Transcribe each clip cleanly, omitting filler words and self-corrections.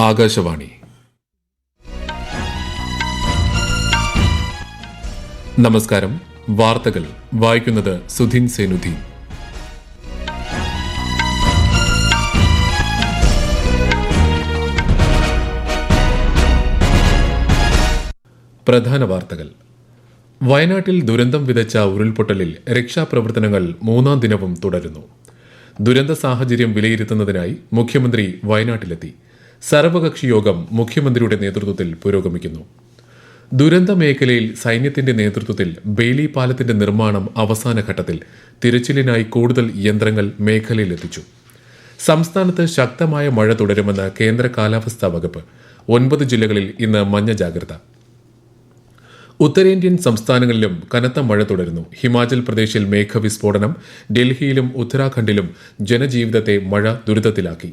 ആകാശവാണി. നമസ്കാരം. വാർത്തകൾ വായിക്കുന്നത് സുധീൻ സേനുദ്ദീൻ. പ്രധാന വാർത്തകൾ. വയനാട്ടിൽ ദുരന്തം വിതച്ച ഉരുൾപൊട്ടലിൽ രക്ഷാപ്രവർത്തനങ്ങൾ മൂന്നാം ദിനവും തുടരുന്നു. ദുരന്ത സാഹചര്യം വിലയിരുത്തുന്നതിനായി മുഖ്യമന്ത്രി വയനാട്ടിലെത്തി. സർവകക്ഷി യോഗം മുഖ്യമന്ത്രിയുടെ നേതൃത്വത്തിൽ പുരോഗമിക്കുന്നു. ദുരന്ത മേഖലയിൽ സൈന്യത്തിന്റെ നേതൃത്വത്തിൽ ബെയ്ലി പാലത്തിന്റെ നിർമ്മാണം അവസാന ഘട്ടത്തിൽ. തിരച്ചിലിനായി കൂടുതൽ യന്ത്രങ്ങൾ മേഖലയിലെത്തിച്ചു. സംസ്ഥാനത്ത് ശക്തമായ മഴ തുടരുമെന്ന് കേന്ദ്ര കാലാവസ്ഥാ വകുപ്പ്. 9 ജില്ലകളിൽ ഇന്ന് മഞ്ഞ ജാഗ്രത. ഉത്തരേന്ത്യൻ സംസ്ഥാനങ്ങളിലും കനത്ത മഴ തുടരുന്നു. ഹിമാചൽ പ്രദേശിൽ മേഘവിസ്ഫോടനം. ഡൽഹിയിലും ഉത്തരാഖണ്ഡിലും ജനജീവിതത്തെ മഴ ദുരിതത്തിലാക്കി.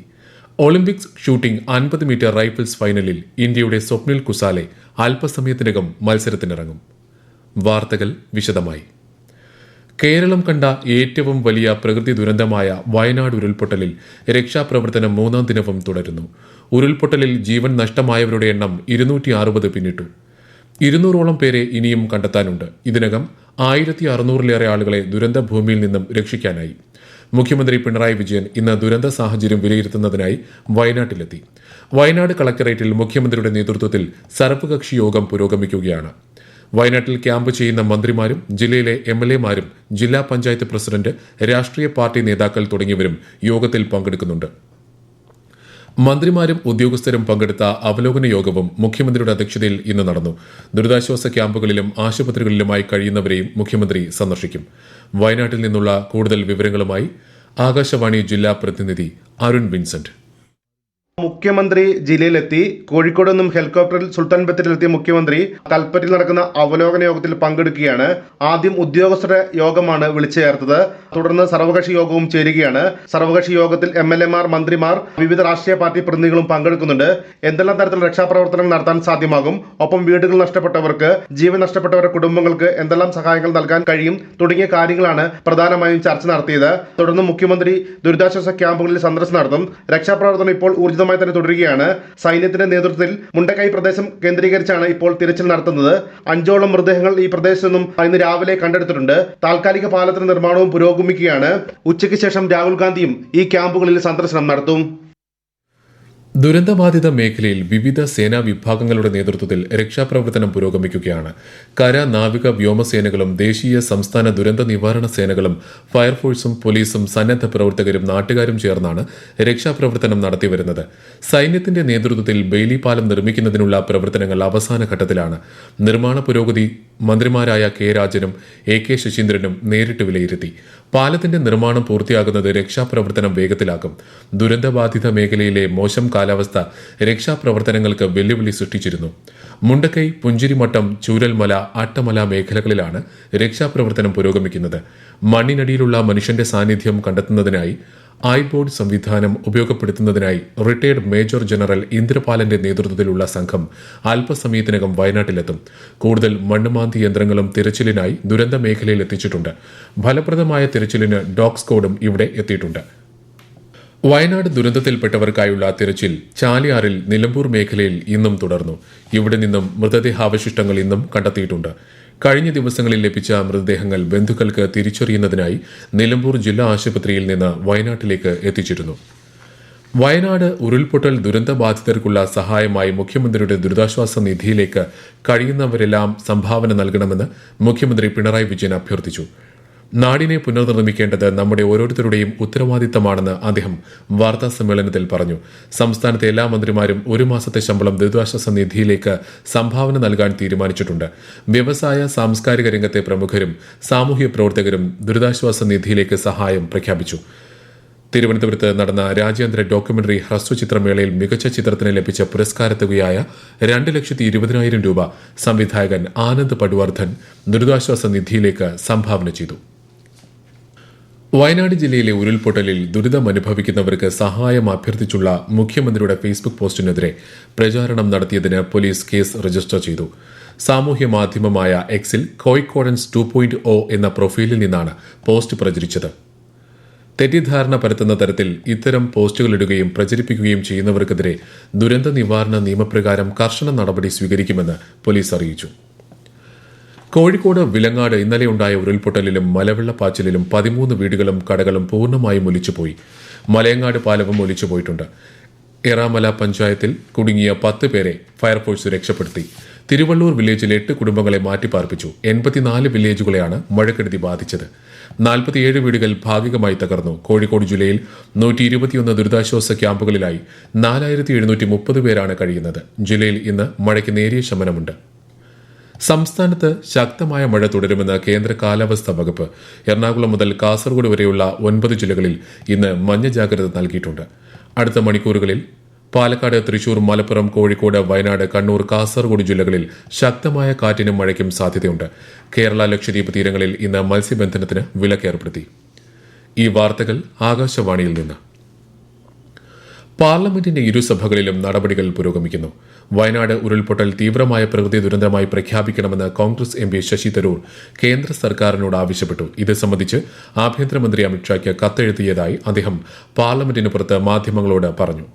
ഒളിമ്പിക്സ് ഷൂട്ടിംഗ് 50 മീറ്റർ റൈഫിൾസ് ഫൈനലിൽ ഇന്ത്യയുടെ സ്വപ്നിൽ കുസാലെ അല്പസമയത്തിനകം മത്സരത്തിനിറങ്ങും. വാർത്തകൾ വിശദമായി. കേരളം കണ്ട ഏറ്റവും വലിയ പ്രകൃതി ദുരന്തമായ വയനാട് ഉരുൾപൊട്ടലിൽ രക്ഷാപ്രവർത്തനം മൂന്നാം ദിനവും തുടരുന്നു. ഉരുൾപൊട്ടലിൽ ജീവൻ നഷ്ടമായവരുടെ എണ്ണം 260 പിന്നിട്ടു. 200ഓളം പേരെ ഇനിയും കണ്ടെത്താനുണ്ട്. ഇതിനകം 1600-ലേറെ ആളുകളെ ദുരന്ത ഭൂമിയിൽ നിന്നും രക്ഷിക്കാനായി. മുഖ്യമന്ത്രി പിണറായി വിജയൻ ഇന്ന് ദുരന്ത സാഹചര്യം വിലയിരുത്തുന്നതിനായി വയനാട്ടിലെത്തി. വയനാട് കളക്ടറേറ്റിൽ മുഖ്യമന്ത്രിയുടെ നേതൃത്വത്തിൽ സർവകക്ഷി യോഗം പുരോഗമിക്കുകയാണ്. വയനാട്ടിൽ ക്യാമ്പ് ചെയ്യുന്ന മന്ത്രിമാരും ജില്ലയിലെ MLA-മാരും ജില്ലാ പഞ്ചായത്ത് പ്രസിഡന്റ്, രാഷ്ട്രീയ പാർട്ടി നേതാക്കൾ തുടങ്ങിയവരും യോഗത്തിൽ പങ്കെടുക്കുന്നുണ്ട്. മന്ത്രിമാരും ഉദ്യോഗസ്ഥരും പങ്കെടുത്ത അവലോകന യോഗവും മുഖ്യമന്ത്രിയുടെ അധ്യക്ഷതയിൽ ഇന്ന് നടന്നു. ദുരിതാശ്വാസ ക്യാമ്പുകളിലും ആശുപത്രികളിലുമായി കഴിയുന്നവരെയും മുഖ്യമന്ത്രി സന്ദർശിക്കും. വയനാട്ടിൽ നിന്നുള്ള കൂടുതൽ വിവരങ്ങളുമായി ആകാശവാണി ജില്ലാ പ്രതിനിധി അരുൺ വിൻസെന്റ്. മുഖ്യമന്ത്രി ജില്ലയിലെത്തി. കോഴിക്കോട് നിന്നും ഹെലികോപ്റ്ററിൽ സുൽത്താൻ ബത്തേരിയിലെത്തിയ മുഖ്യമന്ത്രി കൽപ്പറ്റയിൽ നടക്കുന്ന അവലോകന യോഗത്തിൽ പങ്കെടുക്കുകയാണ്. ആദ്യം ഉദ്യോഗസ്ഥരുടെ യോഗമാണ് വിളിച്ചു ചേർത്തത്. തുടർന്ന് സർവകക്ഷി യോഗവും ചേരുകയാണ്. സർവകക്ഷി യോഗത്തിൽ MLA-മാർ, മന്ത്രിമാർ, വിവിധ രാഷ്ട്രീയ പാർട്ടി പ്രതിനിധികളും പങ്കെടുക്കുന്നുണ്ട്. എന്തെല്ലാം തരത്തിലുള്ള രക്ഷാപ്രവർത്തനങ്ങൾ നടത്താൻ സാധ്യമാകും, ഒപ്പം വീടുകൾ നഷ്ടപ്പെട്ടവർക്ക്, ജീവൻ നഷ്ടപ്പെട്ടവരുടെ കുടുംബങ്ങൾക്ക് എന്തെല്ലാം സഹായങ്ങൾ നൽകാൻ കഴിയും തുടങ്ങിയ കാര്യങ്ങളാണ് പ്രധാനമായും ചർച്ച നടത്തിയത്. തുടർന്ന് മുഖ്യമന്ത്രി ദുരിതാശ്വാസ ക്യാമ്പുകളിൽ സന്ദർശനം നടത്തും. രക്ഷാപ്രവർത്തനം ഇപ്പോൾ ഊർജിതമായി തന്നെ തുടരുകയാണ്. സൈന്യത്തിന്റെ നേതൃത്വത്തിൽ മുണ്ടക്കൈ പ്രദേശം കേന്ദ്രീകരിച്ചാണ് ഇപ്പോൾ തിരച്ചിൽ നടത്തുന്നത്. 5ഓളം മൃതദേഹങ്ങൾ ഈ പ്രദേശത്തു നിന്നും ഇന്ന് രാവിലെ കണ്ടെടുത്തിട്ടുണ്ട്. താൽക്കാലിക പാലത്തിന്റെ നിർമ്മാണവും പുരോഗമിക്കുകയാണ്. ഉച്ചയ്ക്ക് ശേഷം രാഹുൽ ഗാന്ധിയും ഈ ക്യാമ്പുകളിൽ സന്ദർശനം നടത്തും. ദുരന്തബാധിത മേഖലയിൽ വിവിധ സേനാ വിഭാഗങ്ങളുടെ നേതൃത്വത്തിൽ രക്ഷാപ്രവർത്തനം പുരോഗമിക്കുകയാണ്. കര, നാവിക, വ്യോമസേനകളും ദേശീയ, സംസ്ഥാന ദുരന്ത നിവാരണ സേനകളും ഫയർഫോഴ്സും പോലീസും സന്നദ്ധ പ്രവർത്തകരും നാട്ടുകാരും ചേർന്നാണ് രക്ഷാപ്രവർത്തനം നടത്തിവരുന്നത്. സൈന്യത്തിന്റെ നേതൃത്വത്തിൽ ബെയ്ലി പാലം നിർമ്മിക്കുന്നതിനുള്ള പ്രവർത്തനങ്ങൾ അവസാന ഘട്ടത്തിലാണ്. നിർമ്മാണ പുരോഗതി മന്ത്രിമാരായ K. രാജനും AK ശശീന്ദ്രനും നേരിട്ട് വിലയിരുത്തി. പാലത്തിന്റെ നിർമ്മാണം പൂർത്തിയാകുന്നത് രക്ഷാപ്രവർത്തനം വേഗത്തിലാക്കും. ദുരന്തബാധിത മേഖലയിലെ മോശം കാലാവസ്ഥ രക്ഷാപ്രവർത്തനങ്ങൾക്ക് വെല്ലുവിളി സൃഷ്ടിച്ചിരുന്നു. മുണ്ടക്കൈ, പുഞ്ചിരിമട്ടം, ചൂരൽമല, അട്ടമല മേഖലകളിലാണ് രക്ഷാപ്രവർത്തനം പുരോഗമിക്കുന്നത്. മണ്ണിനടിയിലുള്ള മനുഷ്യന്റെ സാന്നിധ്യം കണ്ടെത്തുന്നതിനായി ഐബോർഡ് സംവിധാനം ഉപയോഗപ്പെടുത്തുന്നതിനായി റിട്ടയർഡ് മേജർ ജനറൽ ഇന്ദ്രപാലന്റെ നേതൃത്വത്തിലുള്ള സംഘം അല്പസമയത്തിനകം വയനാട്ടിലെത്തും. കൂടുതൽ മണ്ണുമാന്തി യന്ത്രങ്ങളും തിരച്ചിലിനായി ദുരന്ത മേഖലയിൽ എത്തിച്ചിട്ടുണ്ട്. ഫലപ്രദമായ തിരച്ചിലിന് ഡോഗ് സ്ക്വാഡും ഇവിടെ എത്തിയിട്ടുണ്ട്. വയനാട് ദുരന്തത്തിൽപ്പെട്ടവർക്കായുള്ള തിരച്ചിൽ ചാലിയാറിൽ നിലമ്പൂർ മേഖലയിൽ ഇന്നും തുടർന്നു. ഇവിടെ നിന്നും മൃതദേഹാവശിഷ്ടങ്ങൾ ഇന്നും കണ്ടെത്തിയിട്ടുണ്ട്. കഴിഞ്ഞ ദിവസങ്ങളിൽ ലഭിച്ച മൃതദേഹങ്ങൾ ബന്ധുക്കൾക്ക് തിരിച്ചറിയുന്നതിനായി നിലമ്പൂർ ജില്ലാ ആശുപത്രിയിൽ നിന്ന് വയനാട്ടിലേക്ക് എത്തിച്ചിരുന്നു. വയനാട് ഉരുൾപൊട്ടൽ ദുരന്തബാധിതർക്കുള്ള സഹായമായി മുഖ്യമന്ത്രിയുടെ ദുരിതാശ്വാസ നിധിയിലേക്ക് കഴിയുന്നവരെല്ലാം സംഭാവന നൽകണമെന്ന് മുഖ്യമന്ത്രി പിണറായി വിജയൻ അഭ്യർത്ഥിച്ചു. നാടിനെ പുനർനിർമ്മിക്കേണ്ടത് നമ്മുടെ ഓരോരുത്തരുടെയും ഉത്തരവാദിത്തമാണെന്ന് അദ്ദേഹം വാർത്താ സമ്മേളനത്തിൽ പറഞ്ഞു. സംസ്ഥാനത്തെ എല്ലാ മന്ത്രിമാരും 1 മാസത്തെ ശമ്പളം ദുരിതാശ്വാസ നിധിയിലേക്ക് സംഭാവന നൽകാൻ തീരുമാനിച്ചിട്ടുണ്ട്. വ്യവസായ, സാംസ്കാരിക രംഗത്തെ പ്രമുഖരും സാമൂഹ്യ പ്രവർത്തകരും ദുരിതാശ്വാസ നിധിയിലേക്ക് സഹായം പ്രഖ്യാപിച്ചു. തിരുവനന്തപുരത്ത് നടന്ന രാജ്യാന്തര ഡോക്യുമെന്ററി ഹ്രസ്വചിത്രമേളയിൽ മികച്ച ചിത്രത്തിന് ലഭിച്ച പുരസ്കാരത്തുകയായ 2,20,000 രൂപ സംവിധായകൻ ആനന്ദ് പട്വർദ്ധൻ ദുരിതാശ്വാസ നിധിയിലേക്ക് സംഭാവന ചെയ്തു. വയനാട് ജില്ലയിലെ ഉരുൾപൊട്ടലിൽ ദുരിതമനുഭവിക്കുന്നവർക്ക് സഹായം അഭ്യർത്ഥിച്ചുള്ള മുഖ്യമന്ത്രിയുടെ ഫേസ്ബുക്ക് പോസ്റ്റിനെതിരെ പ്രചാരണം നടത്തിയതിന് പോലീസ് കേസ് രജിസ്റ്റർ ചെയ്തു. സാമൂഹ്യ മാധ്യമമായ എക്സിൽ കോഴിക്കോടൻസ് 2.0 എന്ന പ്രൊഫൈലിൽ നിന്നാണ് പോസ്റ്റ് പ്രചരിച്ചത്. തെറ്റിദ്ധാരണ പരത്തുന്ന തരത്തിൽ ഇത്തരം പോസ്റ്റുകളിടുകയും പ്രചരിപ്പിക്കുകയും ചെയ്യുന്നവർക്കെതിരെ ദുരന്ത നിവാരണ നിയമപ്രകാരം കർശന നടപടി സ്വീകരിക്കുമെന്ന് പോലീസ് അറിയിച്ചു. കോഴിക്കോട് വിലങ്ങാട് ഇന്നലെയുണ്ടായ ഉരുൾപൊട്ടലിലും മലവെള്ളപ്പാച്ചിലിലും 13 വീടുകളും കടകളും പൂർണ്ണമായും ഒലിച്ചുപോയി. മലയങ്ങാട് പാലവും ഒലിച്ചുപോയിട്ടുണ്ട്. എറാമല പഞ്ചായത്തിൽ കുടുങ്ങിയ 10 പേരെ ഫയർഫോഴ്സ് രക്ഷപ്പെടുത്തി. തിരുവള്ളൂർ വില്ലേജിൽ 8 കുടുംബങ്ങളെ മാറ്റിപ്പാർപ്പിച്ചു. 84 വില്ലേജുകളെയാണ് മഴക്കെടുതി ബാധിച്ചത്. 47 വീടുകൾ ഭാഗികമായി തകർന്നു. കോഴിക്കോട് ജില്ലയിൽ 121 ദുരിതാശ്വാസ ക്യാമ്പുകളിലായി 4730 പേരാണ് കഴിയുന്നത്. ജില്ലയിൽ ഇന്ന് മഴയ്ക്ക് നേരിയ ശമനമുണ്ട്. സംസ്ഥാനത്ത് ശക്തമായ മഴ തുടരുമെന്ന് കേന്ദ്ര കാലാവസ്ഥാ വകുപ്പ്. എറണാകുളം മുതൽ കാസർഗോഡ് വരെയുള്ള 9 ജില്ലകളിൽ ഇന്ന് മഞ്ഞ ജാഗ്രത നൽകിയിട്ടുണ്ട്. അടുത്ത മണിക്കൂറുകളിൽ പാലക്കാട്, തൃശൂർ, മലപ്പുറം, കോഴിക്കോട്, വയനാട്, കണ്ണൂർ, കാസർഗോഡ് ജില്ലകളിൽ ശക്തമായ കാറ്റിനും മഴയ്ക്കും സാധ്യതയുണ്ട്. കേരള, ലക്ഷദ്വീപ് തീരങ്ങളിൽ ഇന്ന് മത്സ്യബന്ധനത്തിന് വിലക്കേർപ്പെടുത്തി. ഈ വാർത്തകൾ ആകാശവാണിയിൽ നിന്ന്. പാർലമെന്റിന്റെ ഇരുസഭകളിലും നടപടികൾ പുരോഗമിക്കുന്നു. വയനാട് ഉരുൾപൊട്ടൽ തീവ്രമായ പ്രകൃതി ദുരന്തമായി പ്രഖ്യാപിക്കണമെന്ന് കോൺഗ്രസ് എംപി ശശി തരൂർ കേന്ദ്ര സർക്കാരിനോട് ആവശ്യപ്പെട്ടു. ഇത് സംബന്ധിച്ച് ആഭ്യന്തരമന്ത്രി അമിത്ഷായ്ക്ക് കത്തെഴുതിയതായി അദ്ദേഹം പാർലമെന്റിന് പുറത്ത് മാധ്യമങ്ങളോട് പറഞ്ഞു.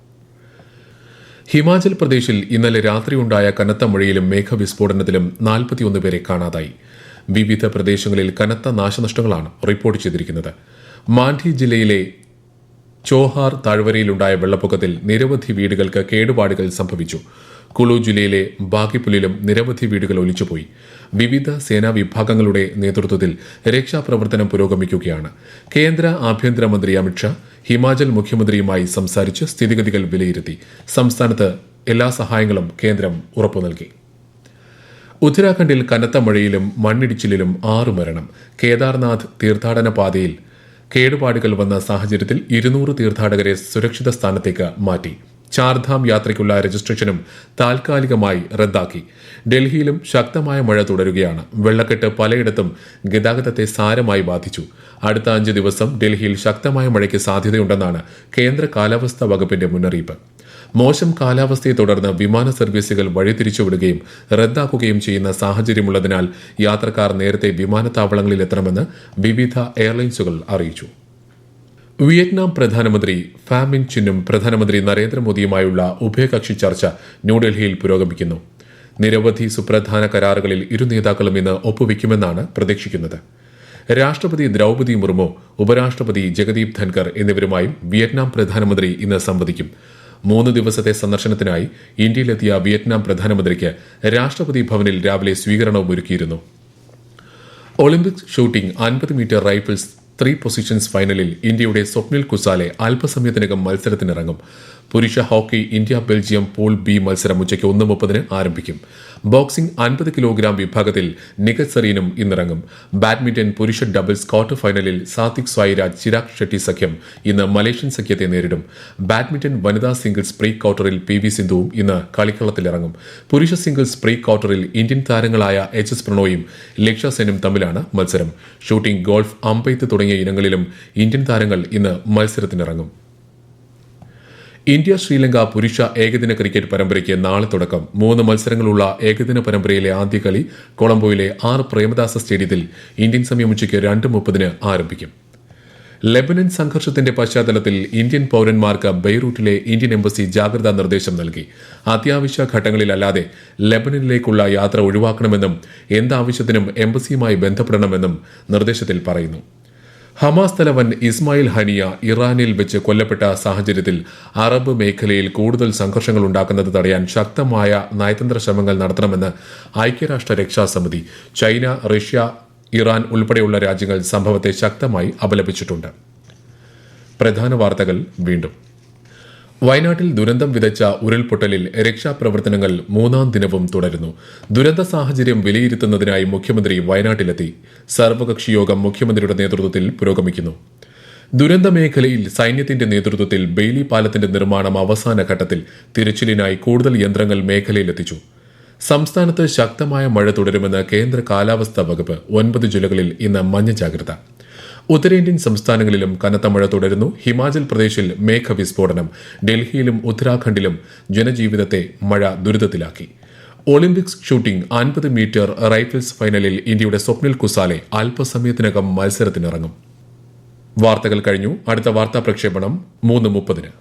ഹിമാചൽ പ്രദേശിൽ ഇന്നലെ രാത്രിയുണ്ടായ കനത്ത മഴയിലും മേഘവിസ്ഫോടനത്തിലും 41 പേരെ കാണാതായി. വിവിധ പ്രദേശങ്ങളിൽ കനത്ത നാശനഷ്ടങ്ങളാണ് റിപ്പോർട്ട് ചെയ്തിരിക്കുന്നത്. മാണ്ഡി ജില്ലയിലെ ചോഹാർ താഴ്വരയിലുണ്ടായ വെള്ളപ്പൊക്കത്തിൽ നിരവധി വീടുകൾക്ക് കേടുപാടുകൾ സംഭവിച്ചു. കുളു ജില്ലയിലെ ബാഗിപ്പുലിലും നിരവധി വീടുകൾ ഒലിച്ചുപോയി. വിവിധ സേനാ വിഭാഗങ്ങളുടെ നേതൃത്വത്തിൽ രക്ഷാപ്രവർത്തനം പുരോഗമിക്കുകയാണ്. കേന്ദ്ര ആഭ്യന്തരമന്ത്രി അമിത്ഷാ ഹിമാചൽ മുഖ്യമന്ത്രിയുമായി സംസാരിച്ച് സ്ഥിതിഗതികൾ വിലയിരുത്തി. സംസ്ഥാനത്ത് എല്ലാ സഹായങ്ങളും കേന്ദ്രം ഉറപ്പു നൽകി. ഉത്തരാഖണ്ഡിൽ കനത്ത മഴയിലും മണ്ണിടിച്ചിലിലും 6 മരണം. കേദാർനാഥ് തീർത്ഥാടന പാതയിൽ കേടുപാടുകൾ വന്ന സാഹചര്യത്തിൽ 200 തീർത്ഥാടകരെ സുരക്ഷിത സ്ഥാനത്തേക്ക് മാറ്റി. ചാർധാം യാത്രയ്ക്കുള്ള രജിസ്ട്രേഷനും താൽക്കാലികമായി റദ്ദാക്കി. ഡൽഹിയിലും ശക്തമായ മഴ തുടരുകയാണ്. വെള്ളക്കെട്ട് പലയിടത്തും ഗതാഗതത്തെ സാരമായി ബാധിച്ചു. അടുത്ത 5 ദിവസം ഡൽഹിയിൽ ശക്തമായ മഴയ്ക്ക് സാധ്യതയുണ്ടെന്നാണ് കേന്ദ്ര കാലാവസ്ഥാ വകുപ്പിന്റെ മുന്നറിയിപ്പ്. മോശം കാലാവസ്ഥയെ തുടർന്ന് വിമാന സർവീസുകൾ വഴിതിരിച്ചുവിടുകയും റദ്ദാക്കുകയും ചെയ്യുന്ന സാഹചര്യമുള്ളതിനാൽ യാത്രക്കാർ നേരത്തെ വിമാനത്താവളങ്ങളിൽ എത്തണമെന്ന് വിവിധ എയർലൈൻസുകൾ അറിയിച്ചു. വിയറ്റ്നാം പ്രധാനമന്ത്രി ഫാം മിൻ ചിന്നും പ്രധാനമന്ത്രി നരേന്ദ്രമോദിയുമായുള്ള ഉഭയകക്ഷി ചർച്ച ന്യൂഡൽഹിയിൽ പുരോഗമിക്കുന്നു. നിരവധി സുപ്രധാന കരാറുകളിൽ ഇരു നേതാക്കളും ഇന്ന് ഒപ്പുവെക്കുമെന്നാണ് പ്രതീക്ഷിക്കുന്നത്. രാഷ്ട്രപതി ദ്രൌപദി മുർമു, ഉപരാഷ്ട്രപതി ജഗദീപ് ധൻകർ എന്നിവരുമായും വിയറ്റ്നാം പ്രധാനമന്ത്രി ഇന്ന് സംവദിക്കും. 3 ദിവസത്തെ സന്ദർശനത്തിനായി ഇന്ത്യയിലെത്തിയ വിയറ്റ്നാം പ്രധാനമന്ത്രിക്ക് രാഷ്ട്രപതി ഭവനിൽ രാവിലെ സ്വീകരണവും ഒരുക്കിയിരുന്നു. Olympics shooting 50 metre rifles 3 positions ഫൈനലിൽ ഇന്ത്യയുടെ സ്വപ്നിൽ കുസാലെ അല്പസമയത്തിനകം മത്സരത്തിനിറങ്ങും. പുരുഷ hockey India Belgium pool B മത്സരം ഉച്ചയ്ക്ക് 1:30 ആരംഭിക്കും. ബോക്സിംഗ് 50 കിലോഗ്രാം വിഭാഗത്തിൽ നിഖത് സരീനും ഇന്നിറങ്ങും. ബാഡ്മിന്റൺ പുരുഷ ഡബിൾസ് ക്വാർട്ടർ ഫൈനലിൽ സാത്വിക് സായിരാജ് ചിരാഗ് ഷെട്ടി സഖ്യം ഇന്ന് മലേഷ്യൻ സഖ്യത്തെ നേരിടും. ബാഡ്മിന്റൺ വനിതാ സിംഗിൾസ് പ്രീ ക്വാർട്ടറിൽ PV സിന്ധുവും ഇന്ന് കളിക്കളത്തിലിറങ്ങും. പുരുഷ സിംഗിൾസ് പ്രീ ക്വാർട്ടറിൽ ഇന്ത്യൻ താരങ്ങളായ HS പ്രണോയും ലക്ഷ്യ സെനും തമ്മിലാണ് മത്സരം. ഷൂട്ടിംഗ്, ഗോൾഫ്, അമ്പെയ്ത്ത് തുടങ്ങിയ ഇനങ്ങളിലും ഇന്ത്യൻ താരങ്ങൾ ഇന്ന് മത്സരത്തിനിറങ്ങും. ഇന്ത്യ ശ്രീലങ്ക പുരുഷ ഏകദിന ക്രിക്കറ്റ് പരമ്പരയ്ക്ക് നാളെ തുടക്കം. 3 മത്സരങ്ങളുള്ള ഏകദിന പരമ്പരയിലെ ആദ്യ കളി കൊളംബോയിലെ പ്രേമദാസ സ്റ്റേഡിയത്തിൽ ഇന്ത്യൻ സമയം ഉച്ചയ്ക്ക് 2:30 ആരംഭിക്കും. ലെബനൻ സംഘർഷത്തിന്റെ പശ്ചാത്തലത്തിൽ ഇന്ത്യൻ പൌരന്മാർക്ക് ബെയ്റൂട്ടിലെ ഇന്ത്യൻ എംബസി ജാഗ്രതാ നിർദ്ദേശം നൽകി. അത്യാവശ്യ ഘട്ടങ്ങളിലല്ലാതെ ലെബനനിലേക്കുള്ള യാത്ര ഒഴിവാക്കണമെന്നും എന്താവശ്യത്തിനും എംബസിയുമായി ബന്ധപ്പെടണമെന്നും നിർദ്ദേശത്തിൽ പറയുന്നു. ഹമാസ് തലവൻ ഇസ്മായിൽ ഹനിയ ഇറാനിൽ വെച്ച് കൊല്ലപ്പെട്ട സാഹചര്യത്തിൽ അറബ് മേഖലയിൽ കൂടുതൽ സംഘർഷങ്ങൾ ഉണ്ടാക്കുന്നത് തടയാൻ ശക്തമായ നയതന്ത്ര ശ്രമങ്ങൾ നടത്തണമെന്ന് ഐക്യരാഷ്ട്ര രക്ഷാസമിതി. ചൈന, റഷ്യ, ഇറാൻ ഉൾപ്പെടെയുള്ള രാജ്യങ്ങൾ സംഭവത്തെ ശക്തമായി അപലപിച്ചിട്ടുണ്ട്. പ്രധാന വാർത്തകൾ വീണ്ടും. വയനാട്ടിൽ ദുരന്തം വിതച്ച ഉരുൾപൊട്ടലിൽ രക്ഷാപ്രവർത്തനങ്ങൾ 3ാം ദിനവും തുടരുന്നു. ദുരന്ത സാഹചര്യം വിലയിരുത്തുന്നതിനായി മുഖ്യമന്ത്രി വയനാട്ടിലെത്തി. സർവകക്ഷി യോഗം മുഖ്യമന്ത്രിയുടെ നേതൃത്വത്തിൽ പുരോഗമിക്കുന്നു. ദുരന്ത മേഖലയിൽ സൈന്യത്തിന്റെ നേതൃത്വത്തിൽ ബെയ്ലി പാലത്തിന്റെ നിർമ്മാണം അവസാന ഘട്ടത്തിൽ. തിരച്ചിലിനായി കൂടുതൽ യന്ത്രങ്ങൾ മേഖലയിലെത്തിച്ചു. സംസ്ഥാനത്ത് ശക്തമായ മഴ തുടരുമെന്ന് കേന്ദ്ര കാലാവസ്ഥാ വകുപ്പ്. 9 ജില്ലകളിൽ ഇന്ന് മഞ്ഞ ജാഗ്രത. ഉത്തരേന്ത്യൻ സംസ്ഥാനങ്ങളിലും കനത്ത മഴ തുടരുന്നു. ഹിമാചൽ പ്രദേശിൽ മേഘവിസ്ഫോടനം. ഡൽഹിയിലും ഉത്തരാഖണ്ഡിലും ജനജീവിതത്തെ മഴ ദുരിതത്തിലാക്കി. ഒളിമ്പിക്സ് ഷൂട്ടിംഗ് 50 മീറ്റർ റൈഫിൾസ് ഫൈനലിൽ ഇന്ത്യയുടെ സ്വപ്നിൽ കുസാലെ അല്പസമയത്തിനകം മത്സരത്തിനിറങ്ങും. വാർത്തകൾ കഴിഞ്ഞു. അടുത്ത വാർത്താ പ്രക്ഷേപണം 3:30.